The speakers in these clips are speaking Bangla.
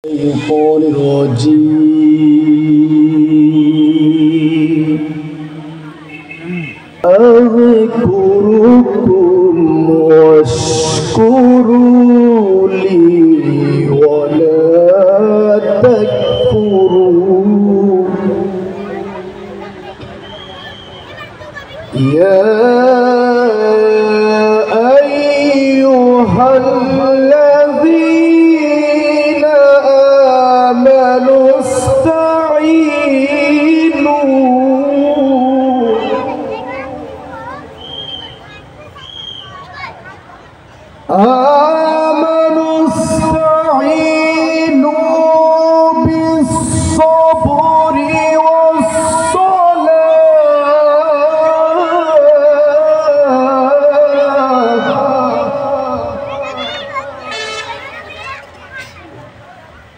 الشيطان الرجيم أذكركم واشكروا لي ولا تكفرون يا أيها الذين آمنوا استعينوا بالصبر والصلاة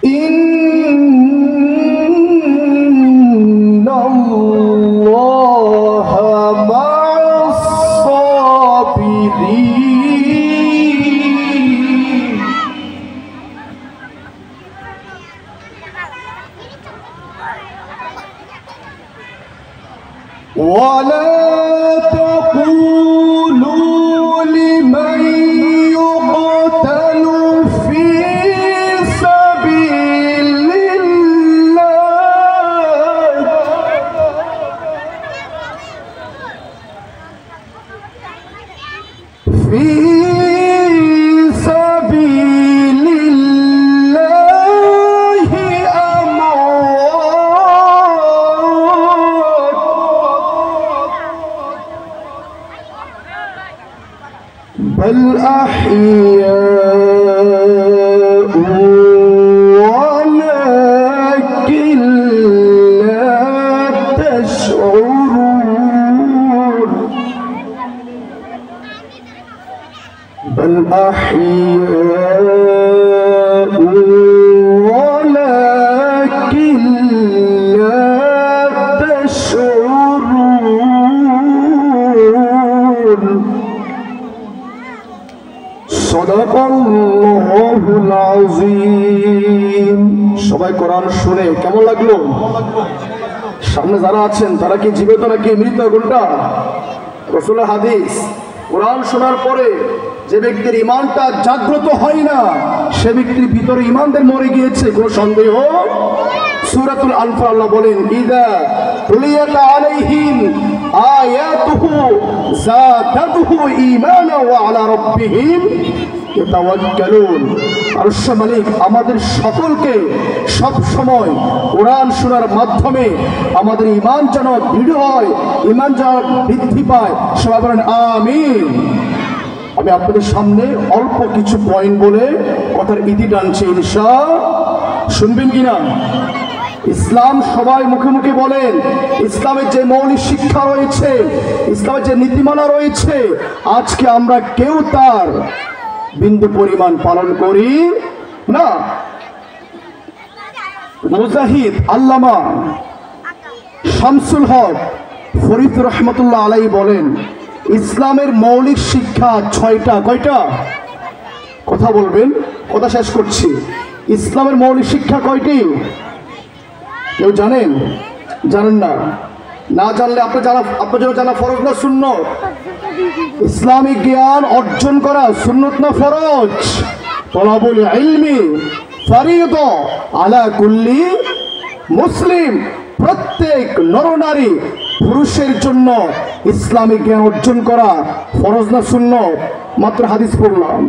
إن الله مع الصابرين ولا تقولوا لمن يقتل في سبيل الله بل أحياء ولكن لا تشعرون بل أحياء ولكن لا تشعرون সাদাকাল্লাহুল আযীম। সবাই কোরআন শুনে কেমন লাগলো? সামনে যারা আছেন তারা কি জীবিত নাকি মৃত? কোনটা? রাসূলের হাদিস। কোরআন শোনার পরে যে ব্যক্তির ঈমানটা জাগ্রত হয় না সে ব্যক্তির ভিতরে ঈমানদের মরে গিয়েছে, কোনো সন্দেহ। সূরাতুল আনফাল আল্লাহ বলেন, ইযা তুলিয়াত আলাইহিম আয়াতুহু যাদাতুহু ঈমানা ওয়া আলা রাব্বিহিম ইয়াতাওয়াক্কালুন। আরশের মালিক আমাদের সকলকে সব সময় কোরআন শোনার মাধ্যমে আমাদের ঈমান যেন দৃঢ় হয়, ঈমান যেন বৃদ্ধি পায়। সবাই বলেন আমিন। আমি আপনাদের সামনে অল্প কিছু পয়েন্ট বলে কথার ইতি টানছি, ইনশাআল্লাহ শুনবেন কিনা? ইসলাম সবাই মুখে মুখে বলেন, ইসলামের যে মৌলিক শিক্ষা রয়েছে, ইসলামের যে নীতিমালা রয়েছে, আজকে আমরা কেউ তার বিন্দু পরিমাণ পালন করি না। মুজাহিদ আল্লামা শামসুল হক ফরিদ রহমতুল্লাহ আলাইহি বলেন, ইসলামের মৌলিক শিক্ষা 6টা। কয়টা? কথা বলবেন, কথা শেষ করছি। ইসলামের মৌলিক শিক্ষা কয়টি? কেউ জানেন? জানেন না? না জানলে আপনার জন্য জানা ফরজ না সুন্নত? ইসলামিক জ্ঞান অর্জন করা সুন্নত না ফরজ? তলাবুল ইলমি ফরিদা আলা কুল্লি মুসলিম। প্রত্যেক নরনারী পুরুষের জন্য ইসলামিক জ্ঞান অর্জন করা ফরজ না সুন্নত? মাত্র হাদিস পড়লাম।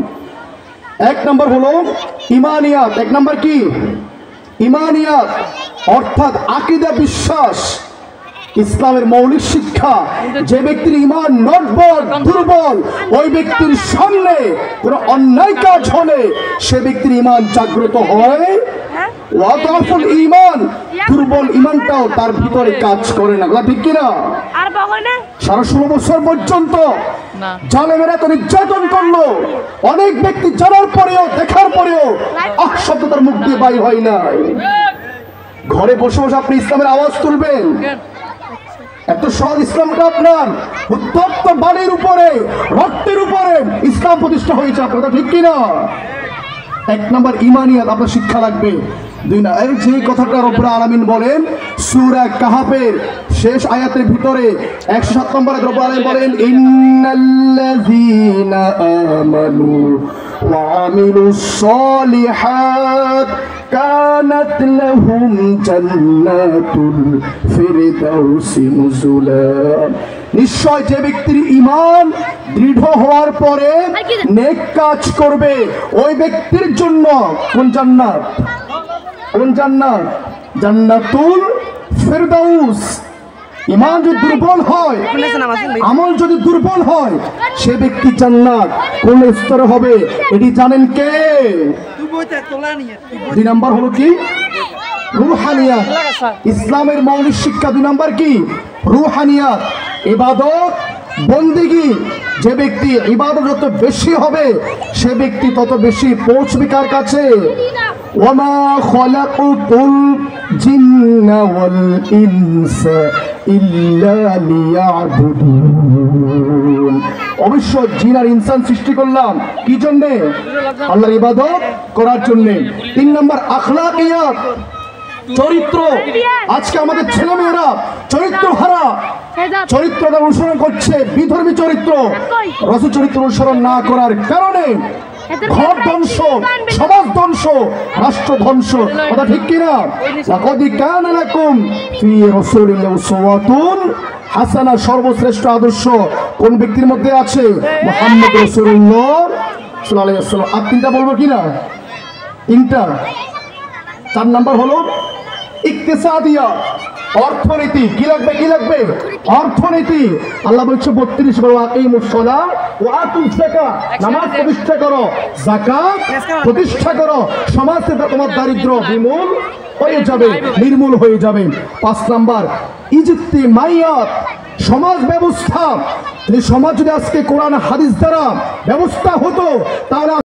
1 নম্বর হলো ইমানিয়াত। 1 নম্বর কি? ইমানিয়াত অর্থাৎ আকীদা, বিশ্বাস। ইসলামের মৌলিক শিক্ষা, যে ব্যক্তির ঈমান নড়বড় দুর্বল, ওই ব্যক্তির সামনে কোনো অন্যায় কাজ হলে সে ব্যক্তির ঈমান জাগ্রত হয়। ওয়াদাফুল ঈমান, দুর্বল ঈমানটাও তার ভিতরে কাজ করে না। ঠিক কিনা? 16.5 বছর পর্যন্ত জালেমেরা তো নির্যাতন করলো। অনেক ব্যক্তি জানার পরেও, দেখার পরেও শব্দ তার মুখ দিয়ে বাইর হয় না। ঘরে বসে বসে আপনি ইসলামের আওয়াজ তুলবেন। এত সহজ ইসলামটা আপনার উত্তপ্ত বালির উপরে, রক্তের উপরে ইসলাম প্রতিষ্ঠা হয়েছে। আপনার ঠিক কিনা? 1 নম্বর ইমানিয়াত আপনার শিক্ষা লাগবে। দুই না, এই যে কথাটা রব্বুল আলামিন বলেন সূরা কাহাফের শেষ আয়াতের ভিতরে 107 নম্বরে রব্বুল আলামিন বলেন ইন্নাল্লাযীনা আমানু ওয়া আমিলুস সলিহাত কানাত লাহুম জান্নাতুল ফিরদাউসি নুজুলা। নিশ্চয় যে ব্যক্তির ঈমান দৃঢ় হওয়ার পরে নেক কাজ করবে ওই ব্যক্তির জন্য কোন জান্নাত? কোন জান্নাত? জান্নাতুল ফিরদাউস। ঈমান যদি দুর্বল হয়, আমল যদি দুর্বল হয়, সে ব্যক্তি জান্নাত কোন স্তরে হবে এটি জানেন কে? দুই নাম্বার হলো কি? রুহানিয়াত। ইসলামের মৌলিক শিক্ষা দুই নাম্বার কি? রুহানিয়াত। ইবাদত বন্দেগী, যে ব্যক্তি ইবাদত যত বেশি হবে সে ব্যক্তি তত বেশি পৌঁছবে কার কাছে? ওয়ামা খালাকুতুল জিন্না ওয়াল ইনসা ইল্লা লিয়াবুদুন। অবশ্য জিন আর ইনসান সৃষ্টি করলাম কি জন্য? আল্লাহর ইবাদত করার জন্য। তিন নম্বর আখলাকিয়াত, চরিত্র। আজকে আমাদের ছেলেমেয়েরা চরিত্র হারা, চরিত্রটা অনুসরণ করছে বিধর্মী চরিত্র। রাসূল চরিত্র অনুসরণ না করার কারণে ঘর ধ্বংস, সমাজ ধ্বংস, রাষ্ট্র ধ্বংস। কথা ঠিক কিনা? লাকাদ কানা লাকুম ফি রাসূলিল্লাহি উসওয়াতুন হাসানা। সর্বশ্রেষ্ঠ আদর্শ কোন ব্যক্তির মধ্যে আছে? মুহাম্মদ রাসূলুল্লাহ সাল্লাল্লাহু আলাইহি ওয়াসাল্লাম। আর তিনটা বলবো কিনা? তিনটা। 4 নাম্বার হলো ইকতিসাদিয়া, অর্থনীতি। কি লাগবে? কি লাগবে? অর্থনীতি। আল্লাহ বলছে 32 বড় আকিমুস সালাহ ওয়া আতুজ যাকাত, নামাজ প্রতিষ্ঠা করো, যাকাত প্রতিষ্ঠা করো, সমাজ থেকে তোমার দারিদ্র্য বিমূল হয়ে যাবে, নির্মূল হয়ে যাবে। 5 নাম্বার ইজতিমাইয়াত, সমাজ ব্যবস্থা। সমাজ যদি আজকে কোরআন হাদিস দ্বারা ব্যবস্থা হতো তাহলে